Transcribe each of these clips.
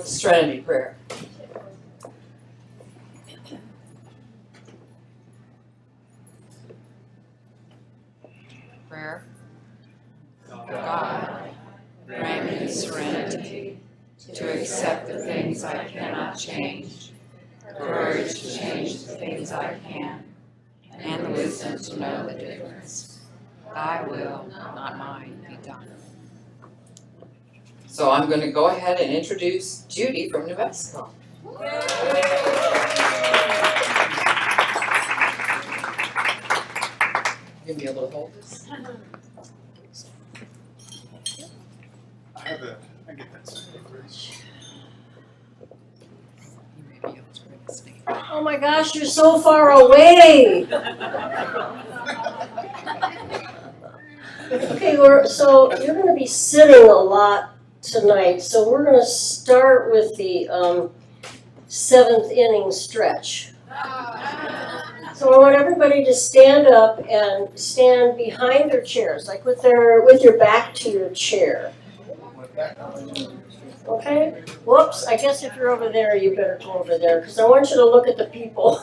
the Serenity Prayer. Prayer. God, grant me the serenity to accept the things I cannot change, courage to change the things I can, and the wisdom to know the difference. Thy will, not mine, be done. So I'm going to go ahead and introduce Judy from New Mexico. Give me a little hold this. I get that second first. You may be able to bring this thing. Oh my gosh, you're so far away. Okay, so you're going to be sitting a lot tonight. So we're going to start with the 7th inning stretch. So I want everybody to stand up and stand behind their chairs, like with your back to your chair. Okay? Whoops, I guess if you're over there, you better go over there, because I want you to look at the people.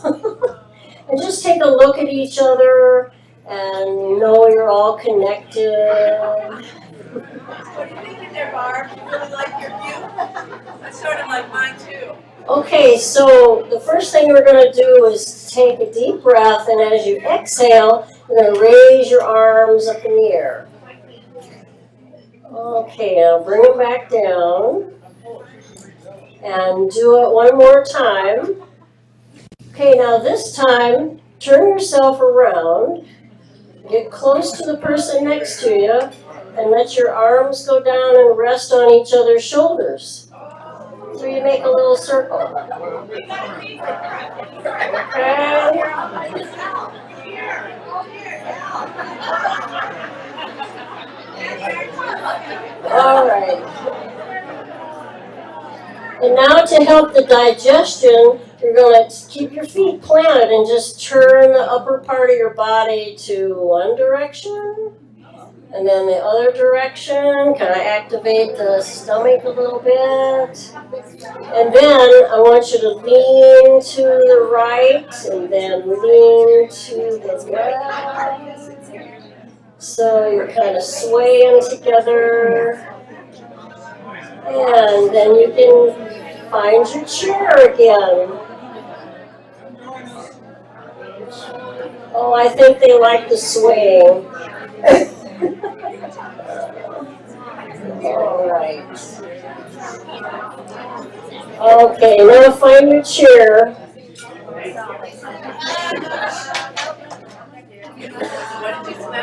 And just take a look at each other and know you're all connected. What do you think in there, Barb? You really like your view? That's sort of like mine too. Okay, so the first thing we're going to do is take a deep breath, and as you exhale, you're going to raise your arms up in the air. Okay, now bring them back down. And do it one more time. Okay, now this time, turn yourself around. Get close to the person next to you, and let your arms go down and rest on each other's shoulders. So you make a little circle. Okay. All right. And now to help the digestion, you're going to keep your feet planted and just turn the upper part of your body to one direction. And then the other direction, kind of activate the stomach a little bit. And then I want you to lean to the right and then lean to the left. So you're kind of swaying together. And then you can find your chair again. Oh, I think they like the swaying. All right. Okay, now find your chair.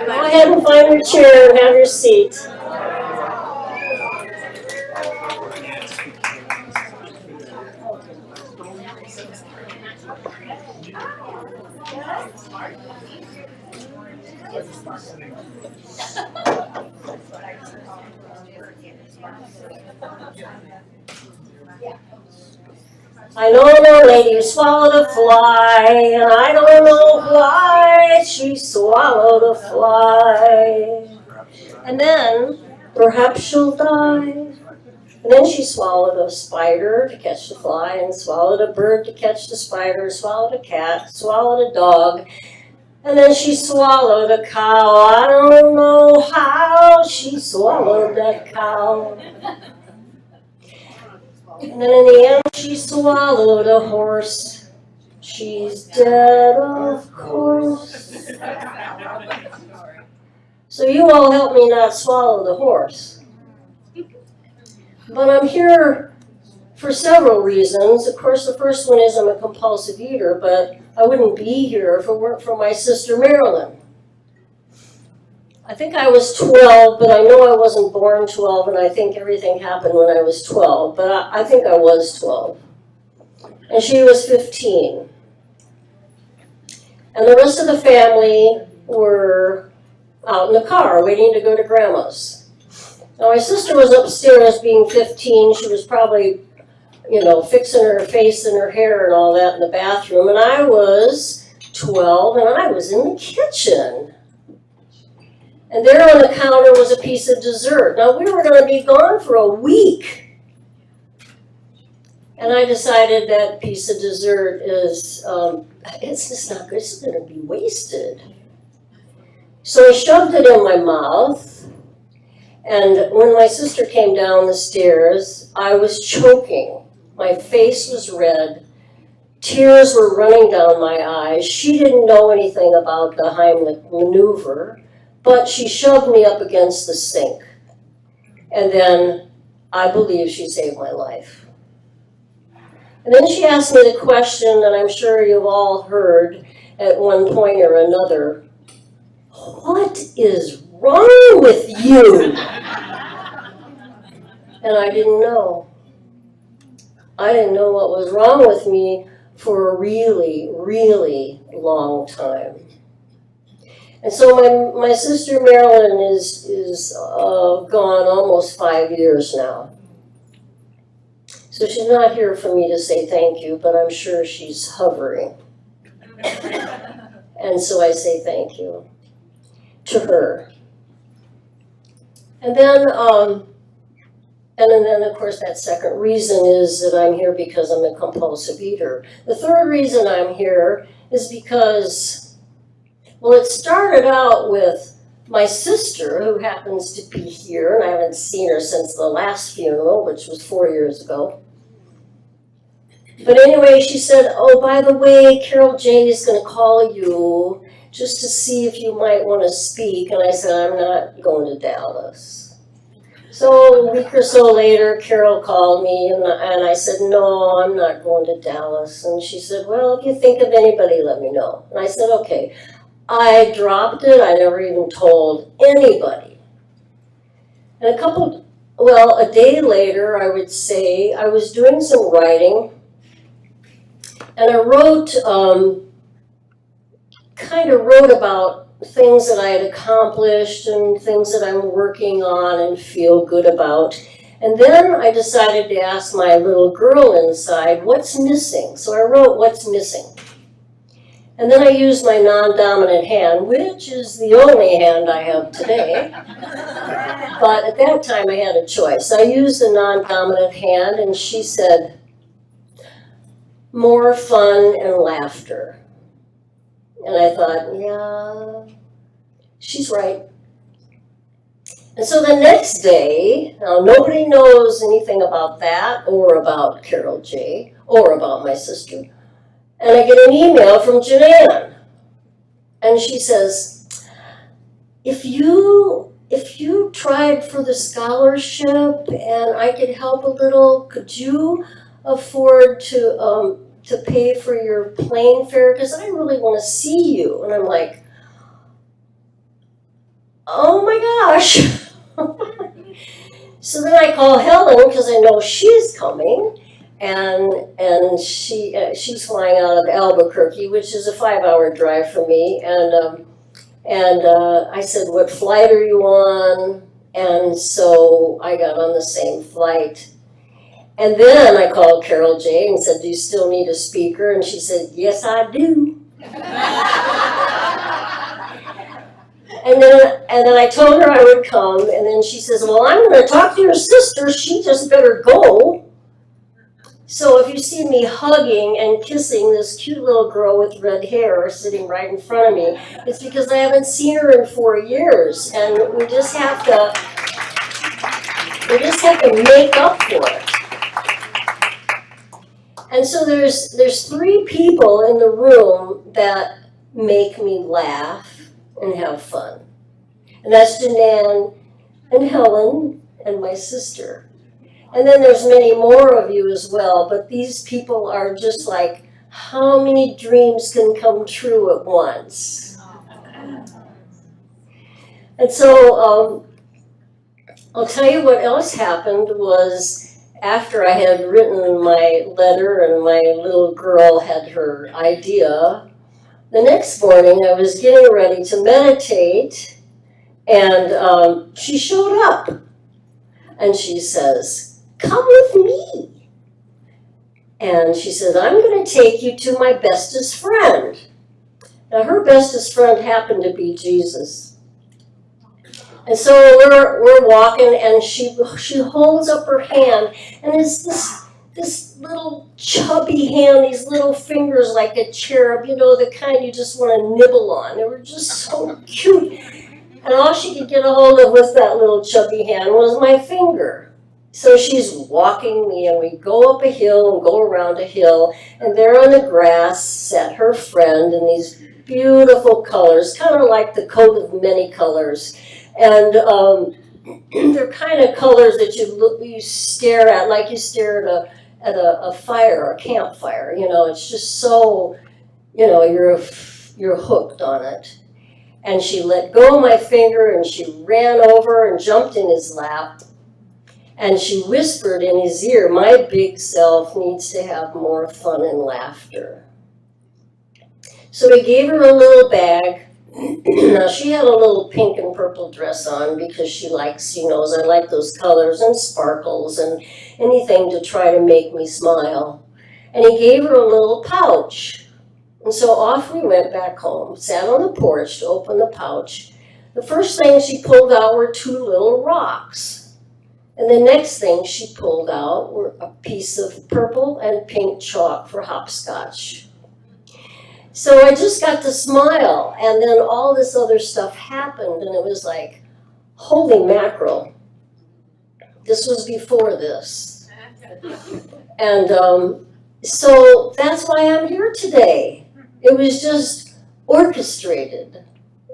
Go ahead and find your chair and have your seat. I don't know, lady swallowed a fly, and I don't know why she swallowed a fly. And then, perhaps she'll die. And then she swallowed a spider to catch the fly, and swallowed a bird to catch the spider, swallowed a cat, swallowed a dog, and then she swallowed a cow. I don't know how she swallowed that cow. And then in the end, she swallowed a horse. She's dead, of course. So you all help me not swallow the horse. But I'm here for several reasons. Of course, the first one is I'm a compulsive eater, but I wouldn't be here if it weren't for my sister Marilyn. I think I was 12, but I know I wasn't born 12, and I think everything happened when I was 12, but I think I was 12. And she was 15. And the rest of the family were out in the car waiting to go to Grandma's. Now, my sister was upstairs being 15. She was probably, fixing her face and her hair and all that in the bathroom, and I was 12, and I was in the kitchen. And there on the counter was a piece of dessert. Now, we were going to be gone for a week. And I decided that piece of dessert is, it's just not good, it's gonna be wasted. So I shoved it in my mouth, and when my sister came down the stairs, I was choking. My face was red, tears were running down my eyes. She didn't know anything about the Heimlich maneuver, but she shoved me up against the sink. And then I believe she saved my life. And then she asked me the question that I'm sure you've all heard at one point or another, what is wrong with you? And I didn't know. I didn't know what was wrong with me for a really, really long time. And so my sister Marilyn is gone almost 5 years now. So she's not here for me to say thank you, but I'm sure she's hovering. And so I say thank you to her. And then of course, that second reason is that I'm here because I'm a compulsive eater. The third reason I'm here is because, well, it started out with my sister, who happens to be here, and I haven't seen her since the last funeral, which was 4 years ago. But anyway, she said, oh, by the way, Carol J is going to call you just to see if you might want to speak. And I said, I'm not going to Dallas. So a week or so later, Carol called me, and I said, no, I'm not going to Dallas. And she said, well, if you think of anybody, let me know. And I said, okay. I dropped it. I never even told anybody. And a day later, I would say, I was doing some writing, and I wrote about things that I had accomplished and things that I'm working on and feel good about. And then I decided to ask my little girl inside, what's missing? So I wrote, what's missing? And then I used my non-dominant hand, which is the only hand I have today. But at that time I had a choice. I used the non-dominant hand, and she said, more fun and laughter. And I thought, yeah, she's right. And so the next day, now nobody knows anything about that or about Carol J or about my sister. And I get an email from Janann. And she says, if you tried for the scholarship and I could help a little, could you afford to pay for your plane fare? Because I really want to see you. And I'm like, oh my gosh. So then I call Helen because I know she's coming. And she's flying out of Albuquerque, which is a 5-hour drive for me. And I said, what flight are you on? And so I got on the same flight. And then I called Carol J and said, do you still need a speaker? And she said, yes, I do. And then I told her I would come. And then she says, well, I'm going to talk to your sister. She just better go. So if you see me hugging and kissing this cute little girl with red hair sitting right in front of me, it's because I haven't seen her in 4 years, and we just have to make up for it. And so there's 3 people in the room that make me laugh and have fun. And that's Janann and Helen and my sister. And then there's many more of you as well, but these people are just like, how many dreams can come true at once? And so I'll tell you what else happened was after I had written my letter and my little girl had her idea, the next morning I was getting ready to meditate, and she showed up. And she says, come with me. And she says, I'm going to take you to my bestest friend. Now, her bestest friend happened to be Jesus. And so we're walking, and she holds up her hand, and it's this little chubby hand, these little fingers like a cherub, you know, the kind you just want to nibble on. They were just so cute. And all she could get a hold of with that little chubby hand was my finger. So she's walking me, and we go up a hill and go around a hill, and there on the grass sat her friend in these beautiful colors, kind of like the coat of many colors. And they're kind of colors that you stare at, like you stare at a fire, a campfire. You know, it's just so, you know, you're hooked on it. And she let go of my finger, and she ran over and jumped in his lap. And she whispered in his ear, "My big self needs to have more fun and laughter." So we gave her a little bag. Now she had a little pink and purple dress on because she likes, you know, I like those colors and sparkles and anything to try to make me smile. And he gave her a little pouch. And so off we went back home, sat on the porch to open the pouch. The first thing she pulled out were 2 little rocks. And the next thing she pulled out were a piece of purple and pink chalk for hopscotch. So I just got to smile, and then all this other stuff happened, and it was like, holy mackerel. This was before this. And so that's why I'm here today. It was just orchestrated.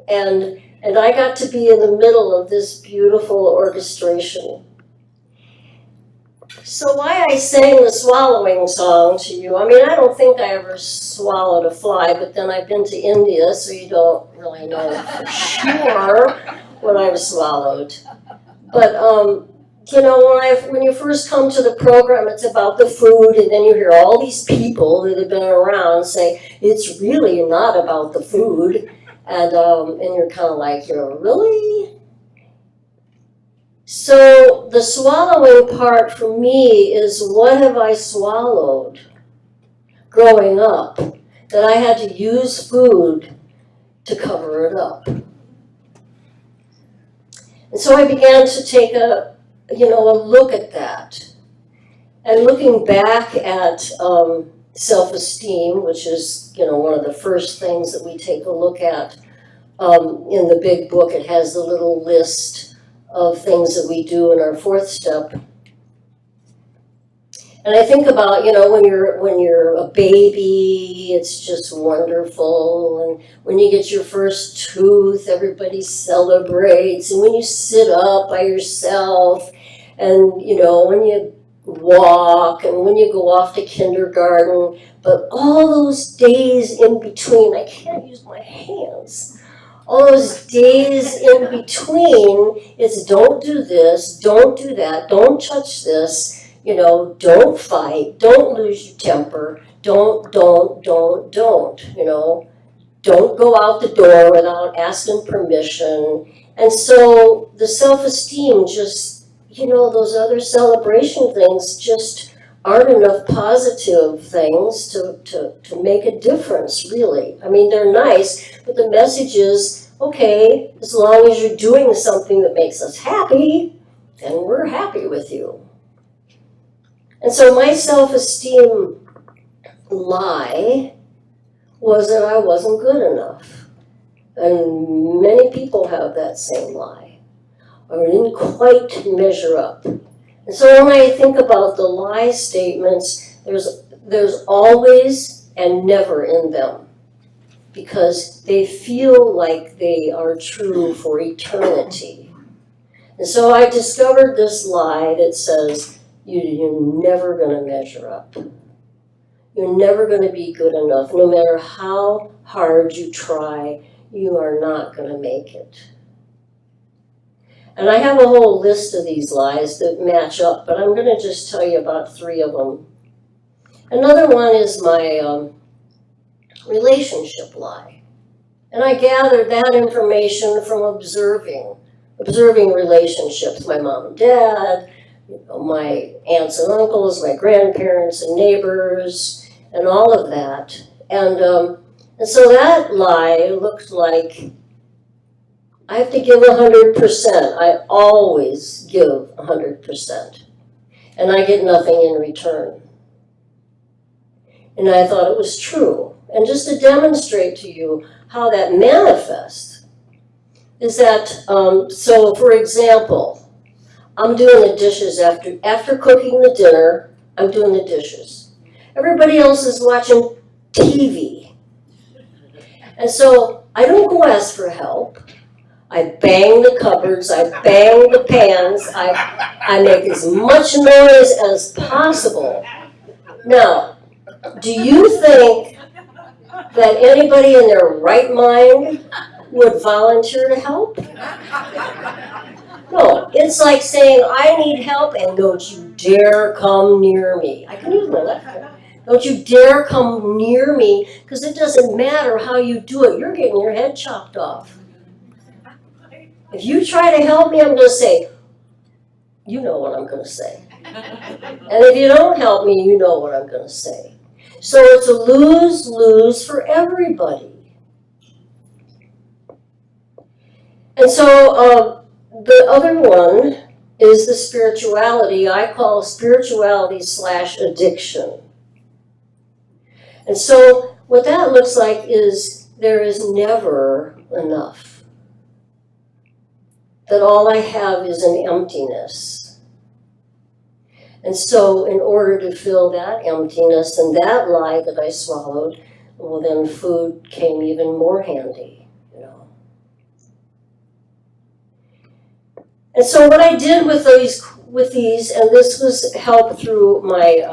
And I got to be in the middle of this beautiful orchestration. So why I sang the swallowing song to you, I mean, I don't think I ever swallowed a fly, but then I've been to India, so you don't really know for sure what I've swallowed. But, you know, when you first come to the program, it's about the food, and then you hear all these people that have been around say, it's really not about the food. And you're kind of like, you know, really? So the swallowing part for me is, what have I swallowed growing up that I had to use food to cover it up? And so I began to take a look at that. And looking back at self-esteem, which is, you know, one of the first things that we take a look at in the big book. It has the little list of things that we do in our 4th step. And I think about, you know, when you're a baby, it's just wonderful. And when you get your first tooth, everybody celebrates. And when you sit up by yourself, and, you know, when you walk, and when you go off to kindergarten, but all those days in between, I can't use my hands. All those days in between, it's don't do this, don't do that, don't touch this, you know, don't fight, don't lose your temper, don't, you know, don't go out the door without asking permission. And so the self-esteem just, you know, those other celebration things just aren't enough positive things to make a difference, really. I mean, they're nice, but the message is, okay, as long as you're doing something that makes us happy, then we're happy with you. And so my self-esteem lie was that I wasn't good enough. And many people have that same lie, or didn't quite measure up. And so when I think about the lie statements, there's always and never in them, because they feel like they are true for eternity. And so I discovered this lie that says, you're never going to measure up. You're never going to be good enough. No matter how hard you try, you are not going to make it. And I have a whole list of these lies that match up, but I'm going to just tell you about 3 of them. Another one is my relationship lie. And I gathered that information from observing relationships, my mom and dad, you know, my aunts and uncles, my grandparents and neighbors, and all of that. And so that lie looked like, I have to give 100%. I always give 100%. And I get nothing in return. And I thought it was true. And just to demonstrate to you how that manifests is that, so for example, I'm doing the dishes after cooking the dinner, I'm doing the dishes. Everybody else is watching TV. And so I don't go ask for help. I bang the cupboards, I bang the pans, I make as much noise as possible. Now, do you think that anybody in their right mind would volunteer to help? No, it's like saying, I need help and don't you dare come near me. I can use my left hand. Don't you dare come near me, because it doesn't matter how you do it, you're getting your head chopped off. If you try to help me, I'm going to say, you know what I'm going to say. And if you don't help me, you know what I'm going to say. So it's a lose-lose for everybody. And so the other one is the spirituality. I call spirituality/addiction. And so what that looks like is there is never enough. That all I have is an emptiness. And so in order to fill that emptiness and that lie that I swallowed, well, then food came even more handy, you know. And so what I did with these, and this was helped through my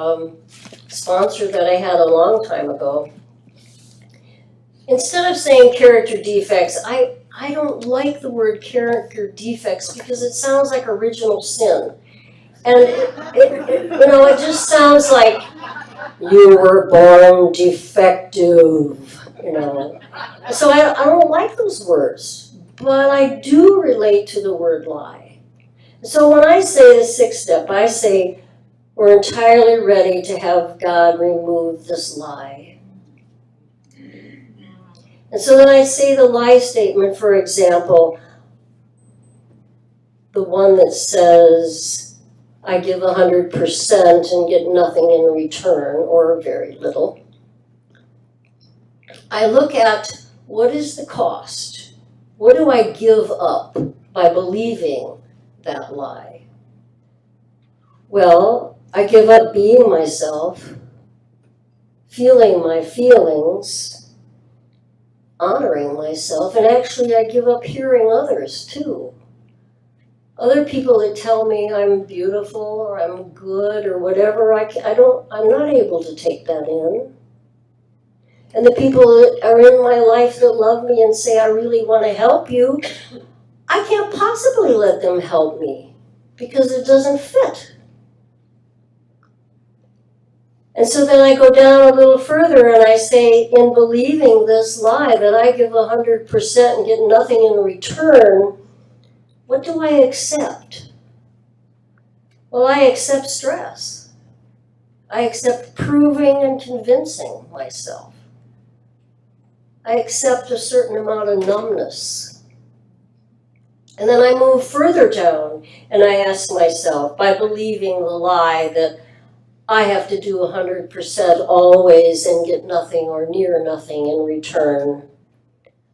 sponsor that I had a long time ago. Instead of saying character defects, I don't like the word character defects because it sounds like original sin. And it just sounds like you were born defective, you know. So I don't like those words, but I do relate to the word lie. So when I say the sixth step, I say we're entirely ready to have God remove this lie. And so then I say the lie statement, for example, the one that says, I give 100% and get nothing in return, or very little. I look at what is the cost? What do I give up by believing that lie? Well, I give up being myself, feeling my feelings, honoring myself, and actually I give up hearing others too. Other people that tell me I'm beautiful or I'm good or whatever, I'm not able to take that in. And the people that are in my life that love me and say I really want to help you, I can't possibly let them help me because it doesn't fit. And so then I go down a little further and I say, in believing this lie that I give 100% and get nothing in return, what do I accept? Well, I accept stress. I accept proving and convincing myself. I accept a certain amount of numbness. And then I move further down and I ask myself, by believing the lie that I have to do 100% always and get nothing or near nothing in return,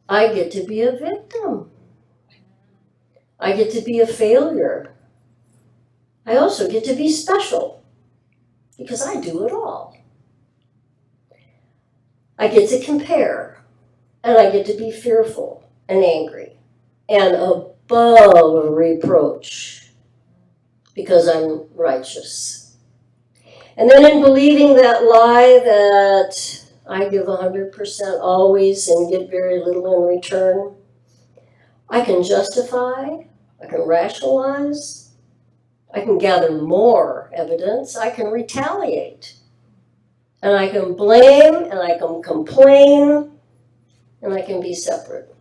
I get to be a victim. I get to be a failure. I also get to be special because I do it all. I get to compare, and I get to be fearful and angry and above reproach because I'm righteous. And then in believing that lie that I give 100% always and get very little in return, I can justify, I can rationalize, I can gather more evidence, I can retaliate, and I can blame, and I can complain, and I can be separate.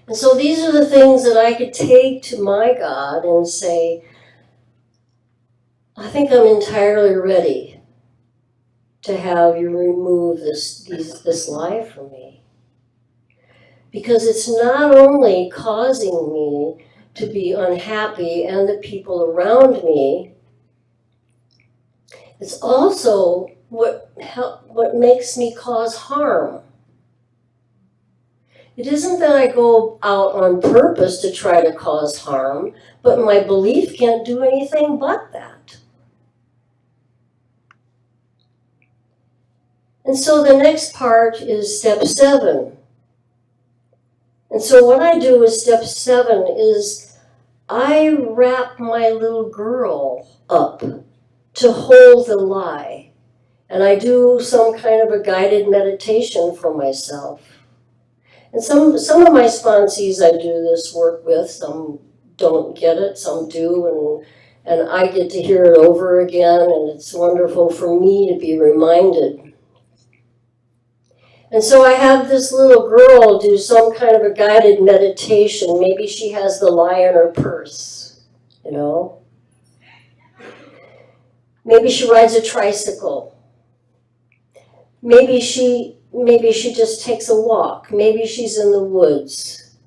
And so these are the things that I could take to my God and say, I think I'm entirely ready to have you remove this lie from me. Because it's not only causing me to be unhappy and the people around me, it's also what makes me cause harm. It isn't that I go out on purpose to try to cause harm, but my belief can't do anything but that. And so the next part is step 7. And so what I do with step 7 is I wrap my little girl up to hold the lie. And I do some kind of a guided meditation for myself. And some of my sponsees I do this work with, some don't get it, some do, and I get to hear it over again, and it's wonderful for me to be reminded. And so I have this little girl do some kind of a guided meditation. Maybe she has the lie in her purse, you know. Maybe she rides a tricycle. Maybe she just takes a walk. Maybe she's in the woods.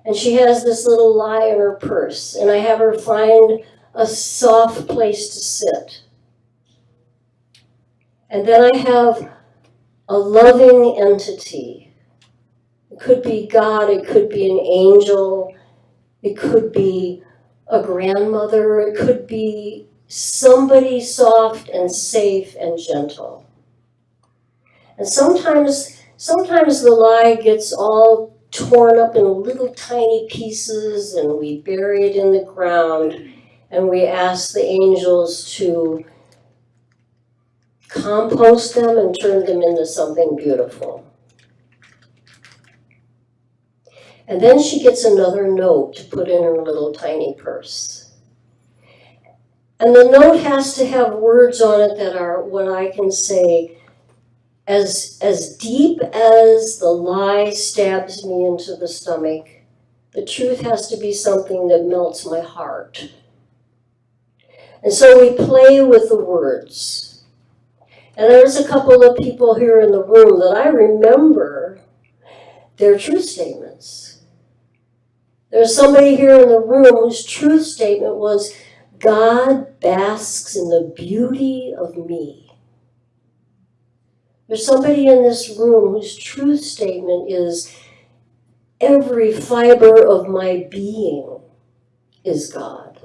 And she has this little lie in her purse. And I have her find a soft place to sit. And then I have a loving entity. It could be God, it could be an angel, it could be a grandmother, it could be somebody soft and safe and gentle. And sometimes the lie gets all torn up in little tiny pieces and we bury it in the ground and we ask the angels to compost them and turn them into something beautiful. And then she gets another note to put in her little tiny purse. And the note has to have words on it that are what I can say, as deep as the lie stabs me into the stomach, the truth has to be something that melts my heart. And so we play with the words. And there's a couple of people here in the room that I remember their truth statements. There's somebody here in the room whose truth statement was, God basks in the beauty of me. There's somebody in this room whose truth statement is, every fiber of my being is God.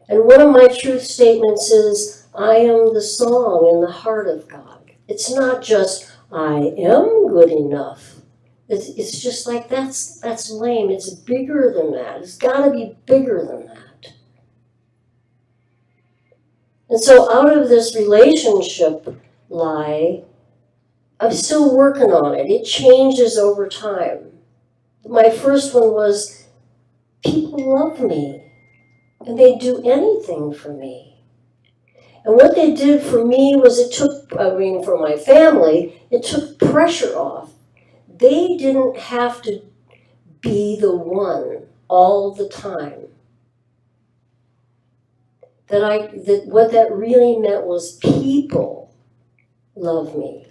And one of my truth statements is, I am the song in the heart of God. It's not just, I am good enough. It's just like, that's lame. It's bigger than that. It's got to be bigger than that. And so out of this relationship lie, I'm still working on it. It changes over time. My first one was, people love me, and they'd do anything for me. And what they did for me was for my family, it took pressure off. They didn't have to be the one all the time. That what that really meant was people love me.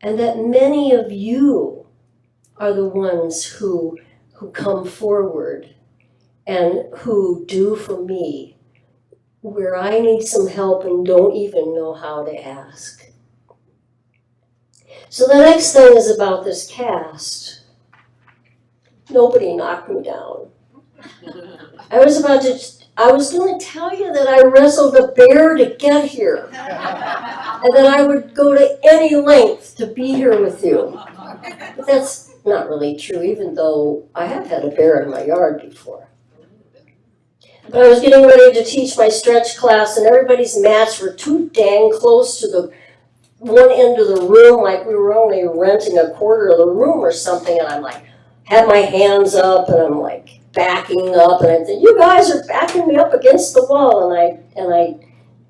And that many of you are the ones who come forward and who do for me where I need some help and don't even know how to ask. So the next thing is about this cast. Nobody knocked me down. I was going to tell you that I wrestled a bear to get here. And that I would go to any length to be here with you. But that's not really true, even though I have had a bear in my yard before. But I was getting ready to teach my stretch class, and everybody's mats were too dang close to the one end of the room, like we were only renting a quarter of the room or something, and I'm like, had my hands up, and I'm like backing up, and I'm thinking, you guys are backing me up against the wall, and I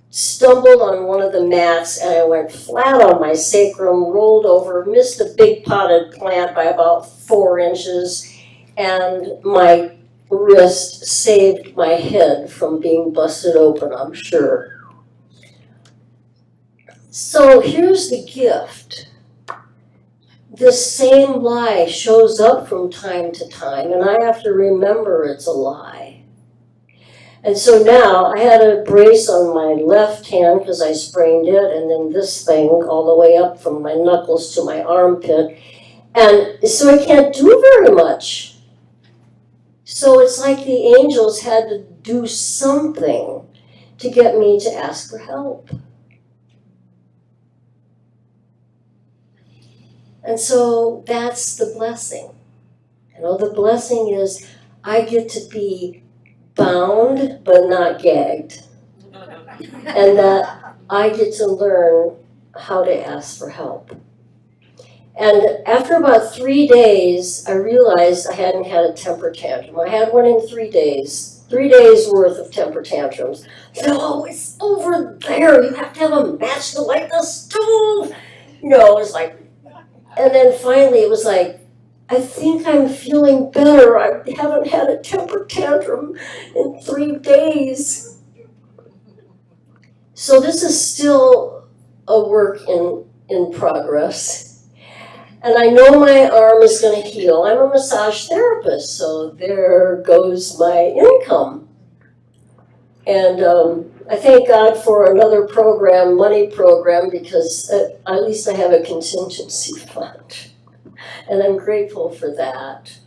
stumbled on one of the mats, and I went flat on my sacrum, rolled over, missed a big potted plant by about 4 inches, and my wrist saved my head from being busted open, I'm sure. So here's the gift. This same lie shows up from time to time, and I have to remember it's a lie. And so now I had a brace on my left hand because I sprained it, and then this thing all the way up from my knuckles to my armpit. And so I can't do very much. So it's like the angels had to do something to get me to ask for help. And so that's the blessing. You know, the blessing is I get to be bound but not gagged. And that I get to learn how to ask for help. And after about 3 days, I realized I hadn't had a temper tantrum. I had one in 3 days. 3 days worth of temper tantrums. No, it's over there. You have to have a match to light the stove. You know, it's like, and then finally it was like, I think I'm feeling better. I haven't had a temper tantrum in 3 days. So this is still a work in progress. And I know my arm is going to heal. I'm a massage therapist, so there goes my income. And I thank God for another program, money program, because at least I have a contingency fund. And I'm grateful for that.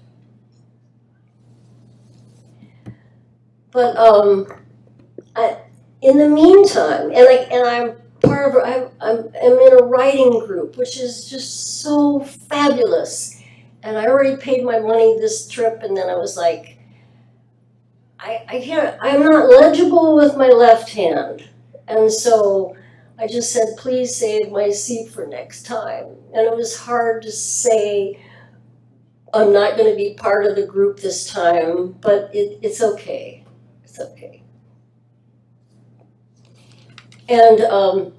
But in the meantime, and I'm part of, I'm in a writing group, which is just so fabulous. And I already paid my money this trip, and then I was like, I can't, I'm not legible with my left hand. And so I just said, please save my seat for next time. And it was hard to say, I'm not going to be part of the group this time, but it's okay. It's okay. And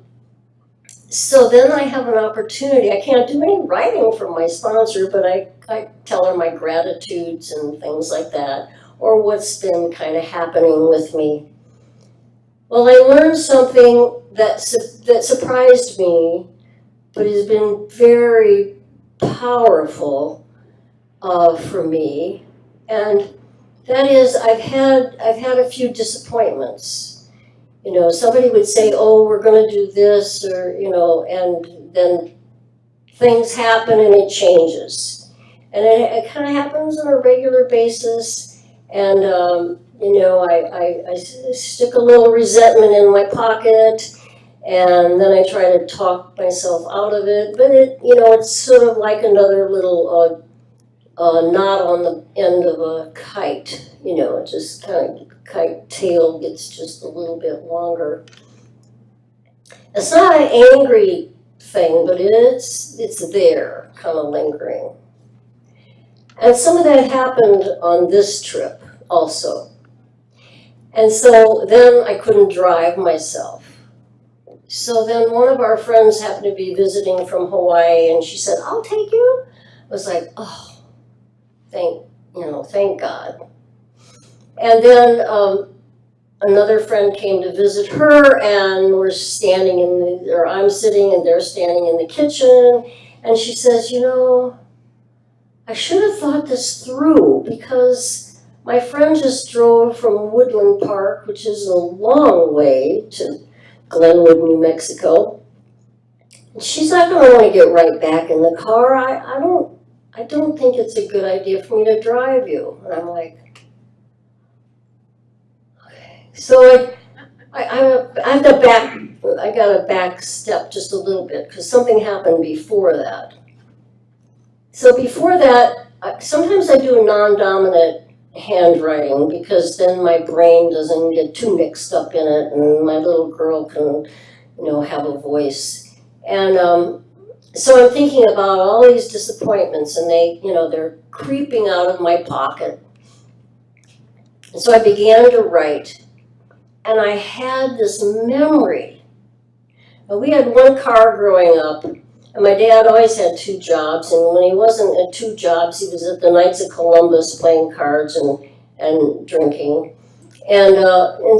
so then I have an opportunity. I can't do any writing from my sponsor, but I tell her my gratitudes and things like that, or what's been kind of happening with me. Well, I learned something that surprised me, but has been very powerful for me, and that is I've had a few disappointments. You know, somebody would say, oh, we're going to do this, or, you know, and then things happen and it changes. And it kind of happens on a regular basis. And, you know, I stick a little resentment in my pocket, and then I try to talk myself out of it. But, you know, it's sort of like another little knot on the end of a kite. You know, it just kind of, kite tail gets just a little bit longer. It's not an angry thing, but it's there, kind of lingering. And some of that happened on this trip also. And so then I couldn't drive myself. So then one of our friends happened to be visiting from Hawaii, and she said, I'll take you. I was like, oh, thank God. And then another friend came to visit her, and we're standing or I'm sitting and they're standing in the kitchen, and she says, you know, I should have thought this through, because my friend just drove from Woodland Park, which is a long way, to Glenwood, New Mexico. And she's not going to want to get right back in the car. I don't think it's a good idea for me to drive you. And I'm like, so I got to back step just a little bit, because something happened before that. So before that, sometimes I do a non-dominant handwriting, because then my brain doesn't get too mixed up in it, and my little girl can, you know, have a voice. And so I'm thinking about all these disappointments, and they're creeping out of my pocket. And so I began to write. And I had this memory. And we had one car growing up, and my dad always had 2 jobs, and when he wasn't at 2 jobs, he was at the Knights of Columbus playing cards and drinking. And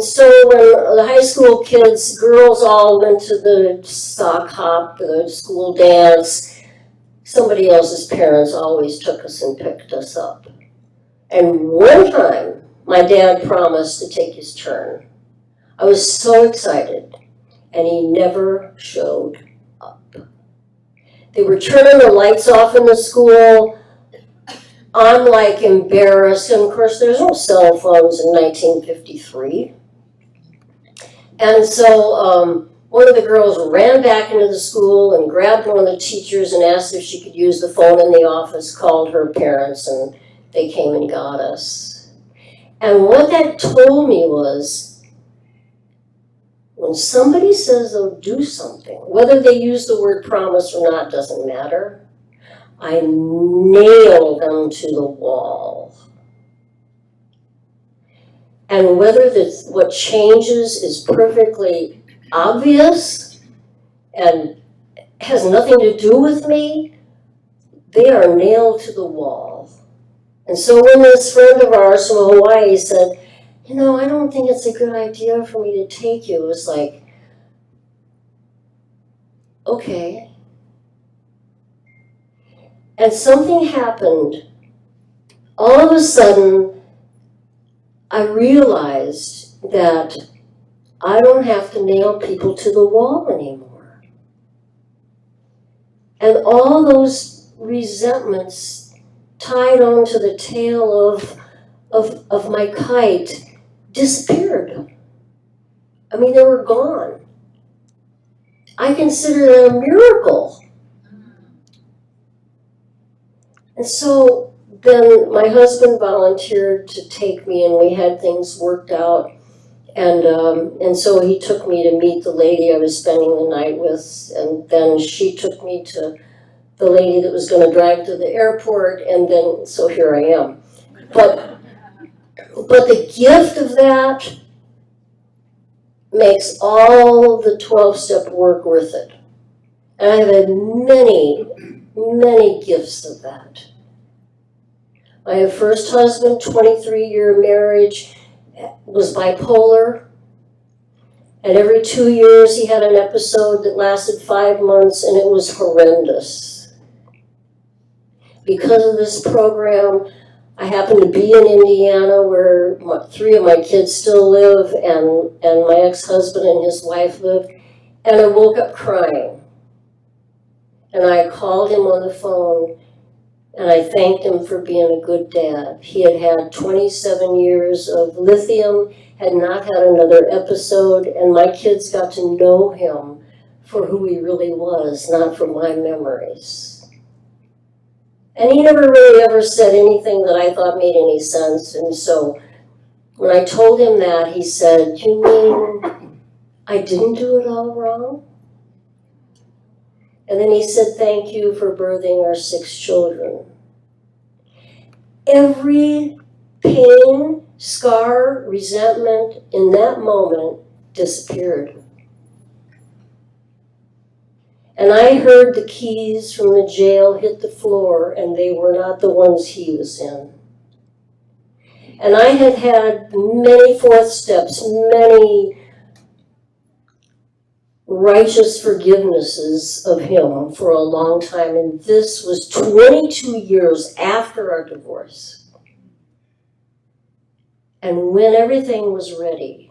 so when the high school kids, girls all went to the sock hop, the school dance, somebody else's parents always took us and picked us up. And one time, my dad promised to take his turn. I was so excited, and he never showed up. They were turning the lights off in the school. I'm like embarrassed, and of course there's no cell phones in 1953. And so one of the girls ran back into the school and grabbed one of the teachers and asked if she could use the phone in the office, called her parents, and they came and got us. And what that told me was, when somebody says they'll do something, whether they use the word promise or not doesn't matter, I nail them to the wall. And whether what changes is perfectly obvious and has nothing to do with me, they are nailed to the wall. And so when this friend of ours from Hawaii said, you know, I don't think it's a good idea for me to take you, it was like, okay. And something happened. All of a sudden, I realized that I don't have to nail people to the wall anymore. And all those resentments tied onto the tail of my kite disappeared. I mean, they were gone. I consider that a miracle. And so then my husband volunteered to take me, and we had things worked out. And so he took me to meet the lady I was spending the night with, and then she took me to the lady that was going to drive to the airport, and then, so here I am. But the gift of that makes all the 12-step work worth it. And I've had many, many gifts of that. My first husband, 23-year marriage, was bipolar. And every 2 years he had an episode that lasted 5 months, and it was horrendous. Because of this program, I happened to be in Indiana where 3 of my kids still live, and my ex-husband and his wife live, and I woke up crying. And I called him on the phone, and I thanked him for being a good dad. He had had 27 years of lithium, had not had another episode, and my kids got to know him for who he really was, not for my memories. And he never really ever said anything that I thought made any sense. And so when I told him that, he said, you mean I didn't do it all wrong? And then he said, thank you for birthing our 6 children. Every pain, scar, resentment in that moment disappeared. And I heard the keys from the jail hit the floor, and they were not the ones he was in. And I had had many 4th steps, many righteous forgivenesses of him for a long time, and this was 22 years after our divorce. And when everything was ready,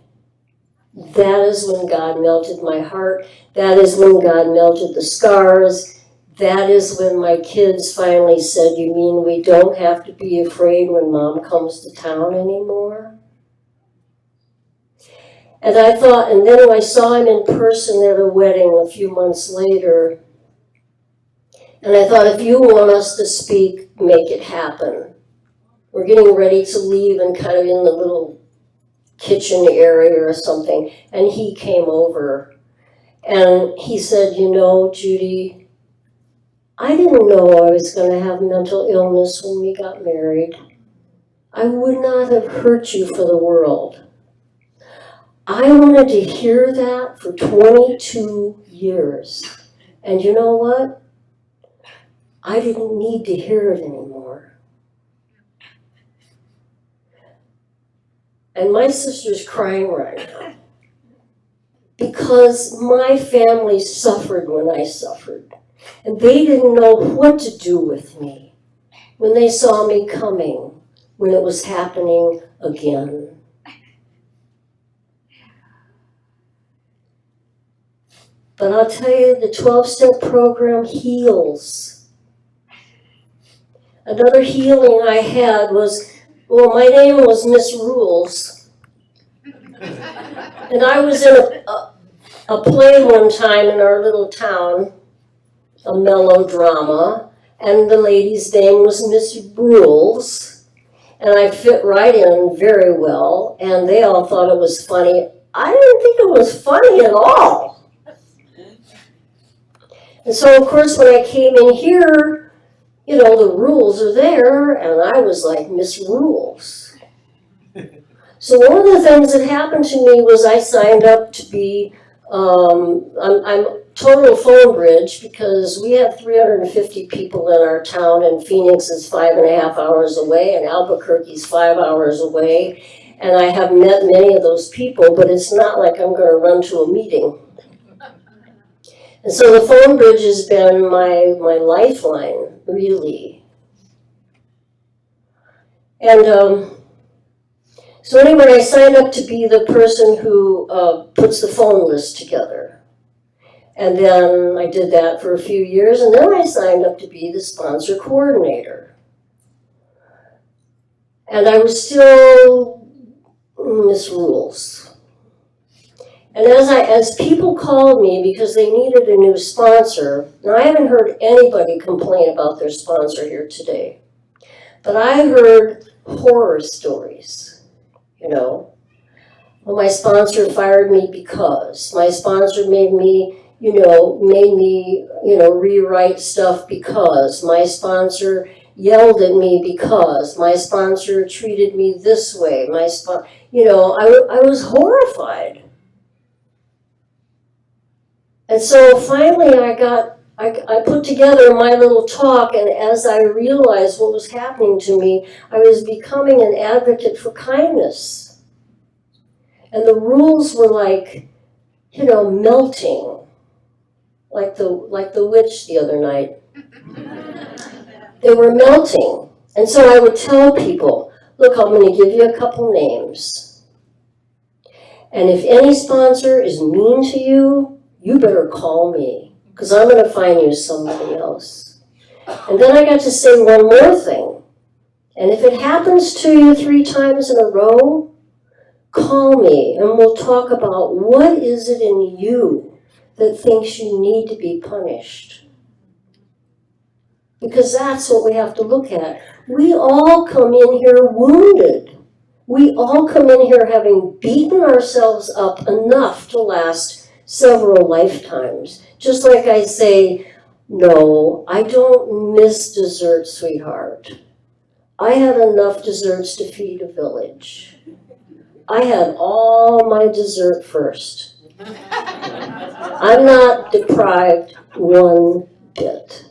that is when God melted my heart. That is when God melted the scars. That is when my kids finally said, you mean we don't have to be afraid when Mom comes to town anymore? And I thought, and then I saw him in person at a wedding a few months later, and I thought, if you want us to speak, make it happen. We're getting ready to leave and kind of in the little kitchen area or something, and he came over and he said, you know, Judy, I didn't know I was going to have mental illness when we got married. I would not have hurt you for the world. I wanted to hear that for 22 years. And you know what? I didn't need to hear it anymore. And my sister's crying right now. Because my family suffered when I suffered. And they didn't know what to do with me when they saw me coming, when it was happening again. But I'll tell you, the 12-step program heals. Another healing I had was, well, my name was Miss Rules. And I was in a play one time in our little town, a melodrama, and the lady's name was Miss Rules. And I fit right in very well, and they all thought it was funny. I didn't think it was funny at all. And so, of course, when I came in here, you know, the rules are there, and I was like, Miss Rules. So one of the things that happened to me was I signed up to be, I'm total phone bridge because we have 350 people in our town, and Phoenix is 5.5 hours away, and Albuquerque's 5 hours away. And I have met many of those people, but it's not like I'm going to run to a meeting. And so the phone bridge has been my lifeline, really. And so anyway, I signed up to be the person who puts the phone list together. And then I did that for a few years, and then I signed up to be the sponsor coordinator. And I was still Miss Rules. And as people called me because they needed a new sponsor, now I haven't heard anybody complain about their sponsor here today, but I heard horror stories, you know. Well, my sponsor fired me because, my sponsor made me rewrite stuff because, my sponsor yelled at me because, my sponsor treated me this way, I was horrified. And so finally I put together my little talk, and as I realized what was happening to me, I was becoming an advocate for kindness. And the rules were like, melting, like the witch the other night. They were melting. And so I would tell people, look, I'm going to give you a couple names. And if any sponsor is mean to you, you better call me, because I'm going to find you somebody else. And then I got to say one more thing. And if it happens to you 3 times in a row, call me, and we'll talk about what is it in you that thinks you need to be punished. Because that's what we have to look at. We all come in here wounded. We all come in here having beaten ourselves up enough to last several lifetimes. Just like I say, no, I don't miss dessert, sweetheart. I had enough desserts to feed a village. I had all my dessert first. I'm not deprived one bit.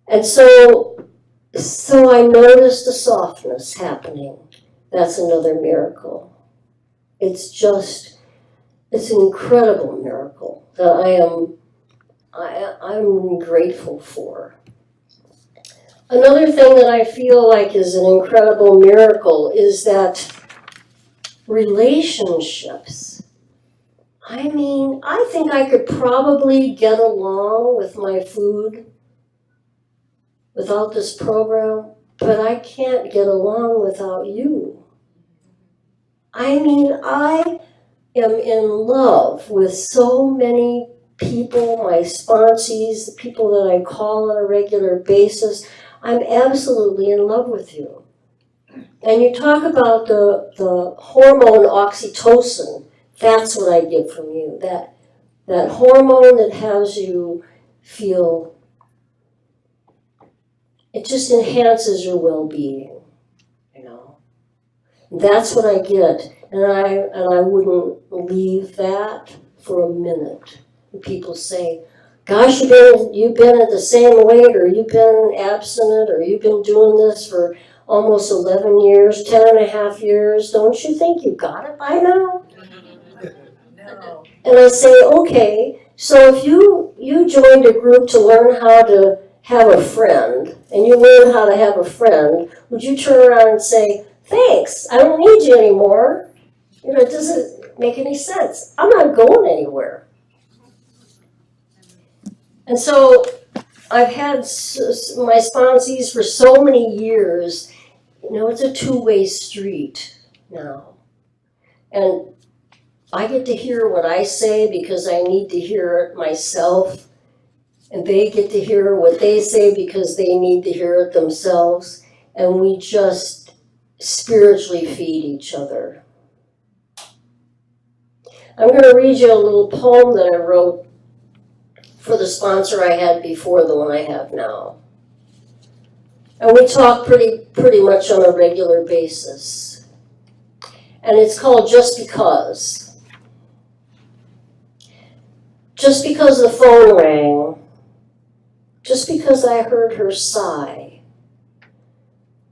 And so I noticed the softness happening. That's another miracle. It's an incredible miracle that I'm grateful for. Another thing that I feel like is an incredible miracle is that relationships. I mean, I think I could probably get along with my food without this program, but I can't get along without you. I mean, I am in love with so many people, my sponsees, the people that I call on a regular basis. I'm absolutely in love with you. And you talk about the hormone oxytocin. That's what I get from you. That hormone that has you feel, it just enhances your well-being. That's what I get, and I wouldn't leave that for a minute. And people say, gosh, you've been at the same weight, or you've been abstinent, or you've been doing this for almost 11 years, 10.5 years. Don't you think you got it by now? No. And I say, okay, so if you joined a group to learn how to have a friend, and you learn how to have a friend, would you turn around and say, thanks, I don't need you anymore? You know, it doesn't make any sense. I'm not going anywhere. And so I've had my sponsees for so many years. You know, it's a two-way street now. And I get to hear what I say because I need to hear it myself. And they get to hear what they say because they need to hear it themselves. And we just spiritually feed each other. I'm going to read you a little poem that I wrote for the sponsor I had before the one I have now. And we talk pretty much on a regular basis. And it's called Just Because. Just because the phone rang, just because I heard her sigh,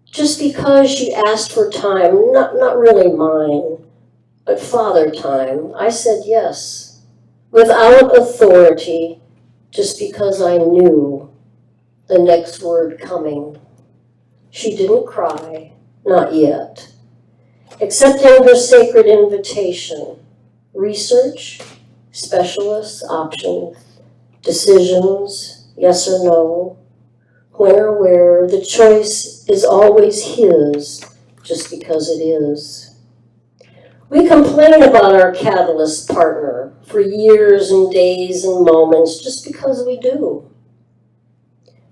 just because she asked for time, not really mine, but father time, I said yes, without authority, just because I knew the next word coming. She didn't cry, not yet. Accepting her sacred invitation, research, specialists, options, decisions, yes or no, when or where, the choice is always his, just because it is. We complain about our catalyst partner for years and days and moments just because we do.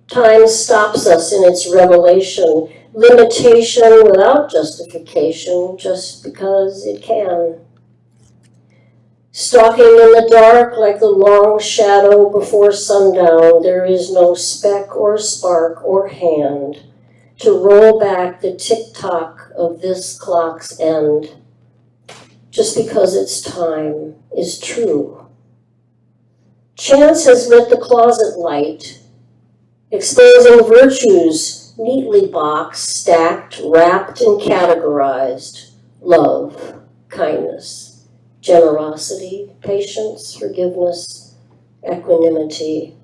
Time stops us in its revelation, limitation without justification, just because it can. Stalking in the dark like the long shadow before sundown, there is no speck or spark or hand to roll back the tick-tock of this clock's end. Just because its time is true. Chance has lit the closet light, exposing virtues neatly boxed, stacked, wrapped, and categorized. Love, kindness, generosity, patience, forgiveness, equanimity.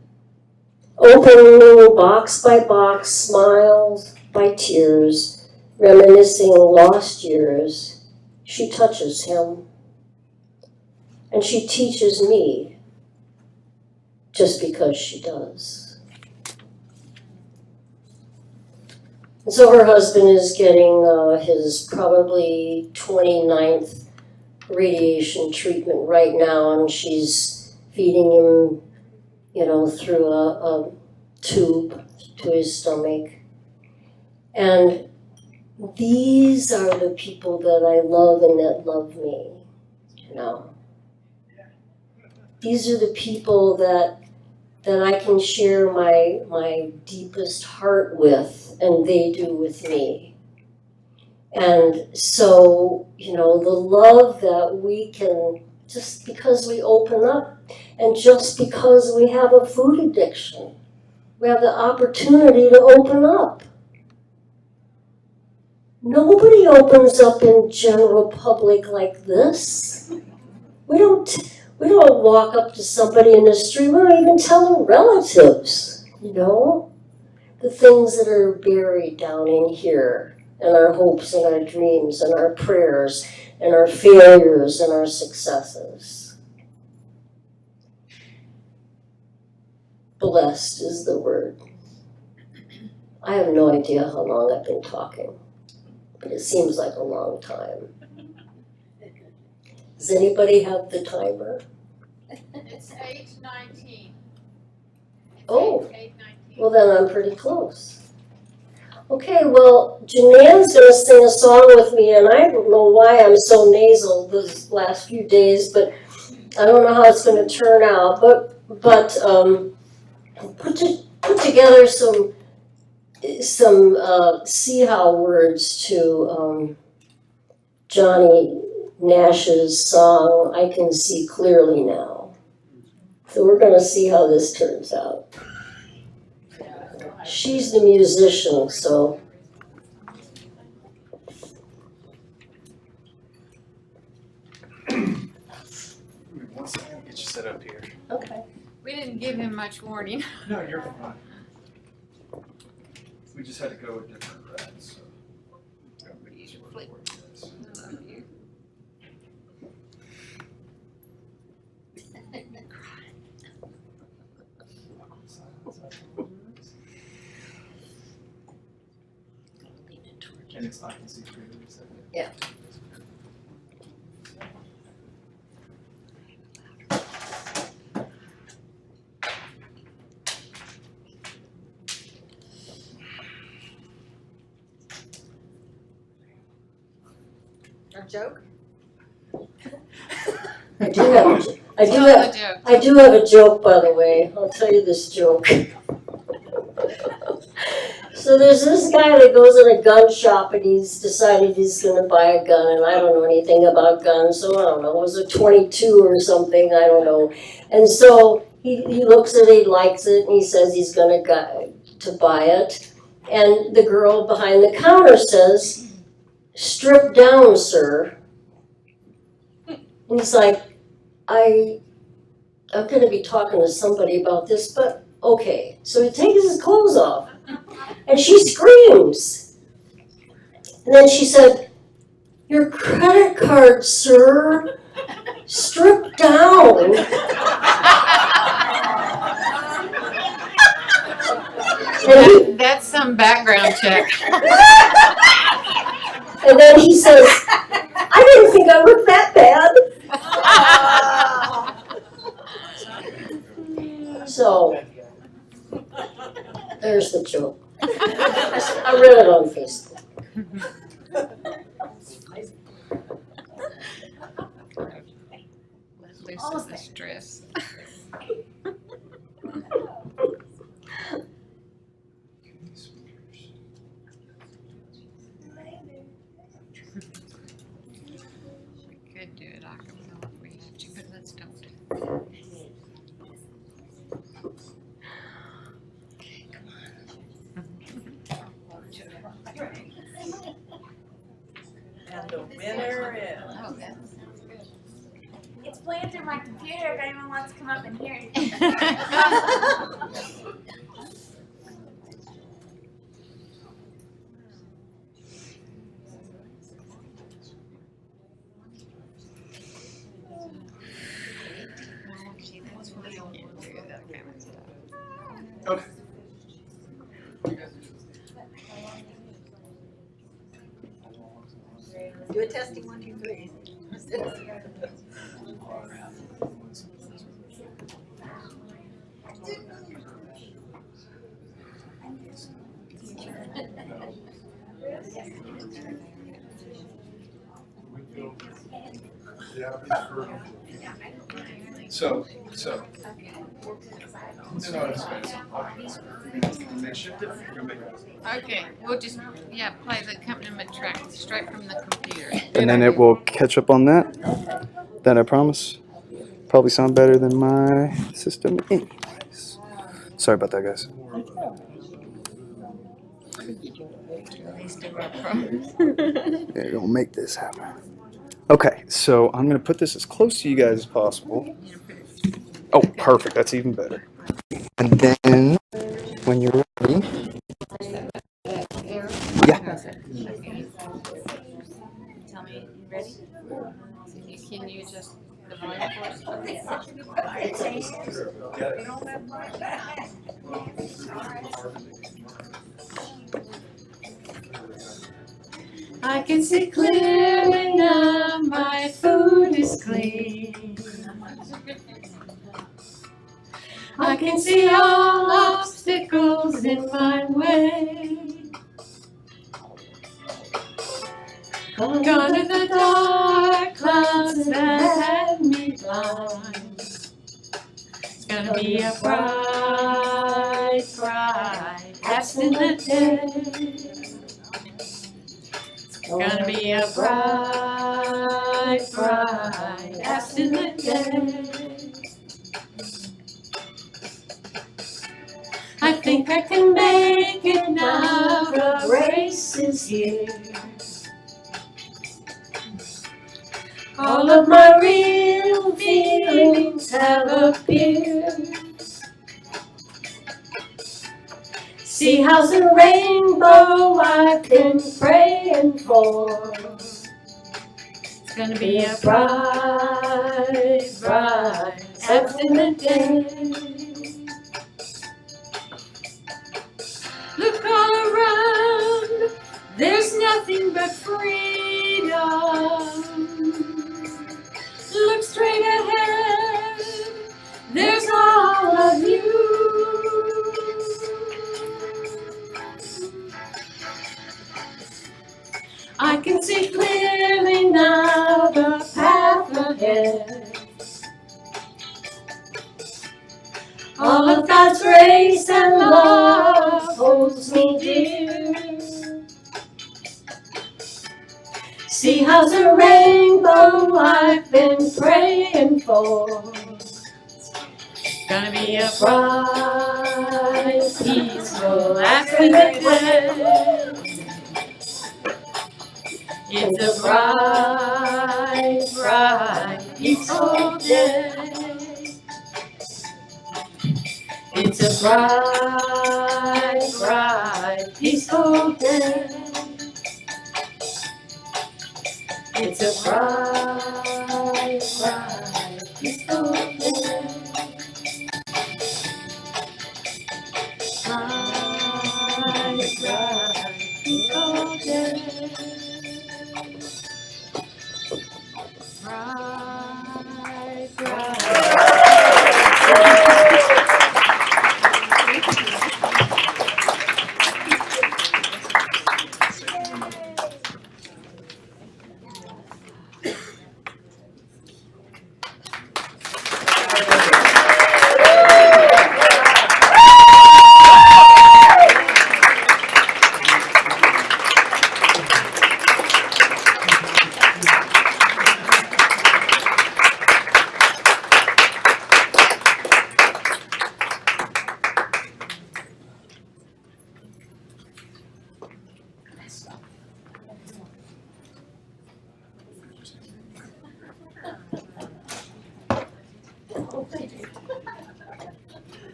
Opening box by box, smiles by tears, reminiscing lost years. She touches him, and she teaches me just because she does. And so her husband is getting his probably 29th radiation treatment right now, and she's feeding him, you know, through a tube to his stomach. And these are the people that I love and that love me, you know. These are the people that I can share my deepest heart with, and they do with me. And so, you know, the love that we can, just because we open up, and just because we have a food addiction, we have the opportunity to open up. Nobody opens up in general public like this. We don't walk up to somebody in the street. We don't even tell them relatives, you know, the things that are buried down in here, and our hopes and our dreams and our prayers and our failures and our successes. Blessed is the word. I have no idea how long I've been talking, but it seems like a long time. Does anybody have the timer? It's 8:19. Oh, 8:19. well then I'm pretty close. Okay, well, Janan's going to sing a song with me, and I don't know why I'm so nasal these last few days, but I don't know how it's going to turn out. But put together some Cea-How words to Johnny Nash's song, I Can See Clearly Now. So we're going to see how this turns out. She's the musician, so. One second, get you set up here. Okay. We didn't give him much warning. No, you're fine. We just had to go with different reds. So. Gotta make this work for you guys. I love you. And it's I can see through it, is that it? Yeah. A joke? I do have, I do Tell have, the joke. I do have a joke, by the way. I'll tell you this joke. So there's this guy that goes in a gun shop and he's decided he's gonna buy a gun, and I don't know anything about guns, so I don't know, it was a 22 or something, I don't know. And so he looks at it, he likes it, and he says he's gonna go to buy it. And the girl behind the counter says, "Strip down, sir." And he's like, I'm gonna be talking to somebody about this, but okay. So he takes his clothes off. And she screams. And then she said, "Your credit card, sir. Strip down." And, That's some background check. and then he says, "I didn't think I looked that bad." So, there's the joke. I read it on Facebook. Let loose the stress. We could do it a cappella if we have to, but let's don't. And the winner is. Oh, that's It's playing through my computer if anyone wants to come up and hear it. Actually, that's why I can't do that kind of stuff. Okay. Do a testing 1, 2, 3. So. No, it's good. They shipped it. You're gonna make it. Okay, we'll just, play the accompaniment track straight from the computer. And then it will catch up on that. That I promise. Probably sound better than my system anyways. Sorry about that, guys. Yeah, gonna make this happen. Okay, so I'm gonna put this as close to you guys as possible. Oh, perfect. That's even better. And then, when you're ready, yeah. Tell me, you ready? Can you just the volume for us? I can see clearly now, my food is clean. I can see all obstacles in my way. Gone are the dark clouds that had me blind. It's gonna be a bright, bright abstinent day. Gonna be a bright, bright abstinent day. I think I can make it now, the grace is here. All of my real feelings have appeared. See how's a rainbow I've been praying for. It's gonna be a bright, bright afternoon day. Look all around, there's nothing but freedom. Look straight ahead, there's all of you. I can see clearly now the path ahead. All of God's grace and love holds me dear. See how's a rainbow I've been praying for. It's gonna be a bright, peaceful afternoon. It's a bright, bright, peaceful day. It's a bright, bright, peaceful day. It's a bright, bright, peaceful day. Bright, bright, peaceful day. Bright, bright.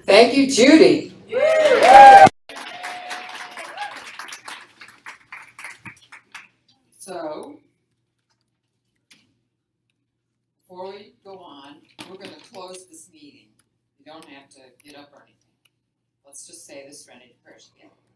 Thank you, Judy. So, before we go on, we're going to close this meeting. You don't have to get up or anything. Let's just say the serenity prayer together.